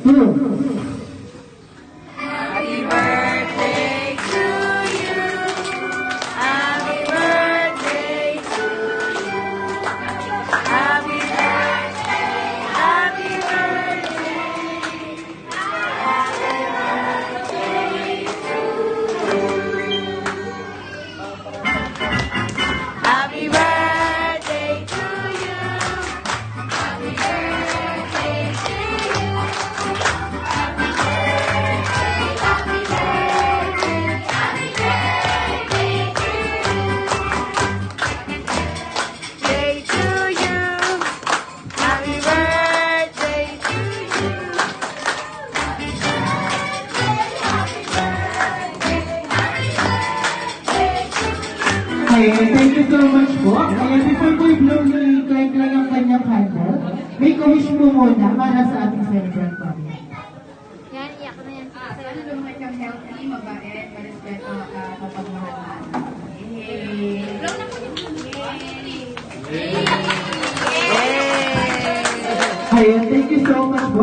2. Happy birthday to you. Happy birthday to you. Happy birthday. Happy birthday. Happy birthday to you. Happy birthday to you. Happy birthday to you. Happy birthday. Happy birthday. Happy birthday to you. Day to you. Happy birthday to you. Happy birthday. Happy birthday. Happy birthday to you. Ayan, thank you so much po. Ayan, before po i-blow ni Clark lang ang kanyang candle, make a wish mo muna para sa ating celebrant po. Yan, iyak na yan. Sana lumaki kang healthy, mabait, marespeto, kapagmahal. Yay! Blow na po Ayan, thank you so much po.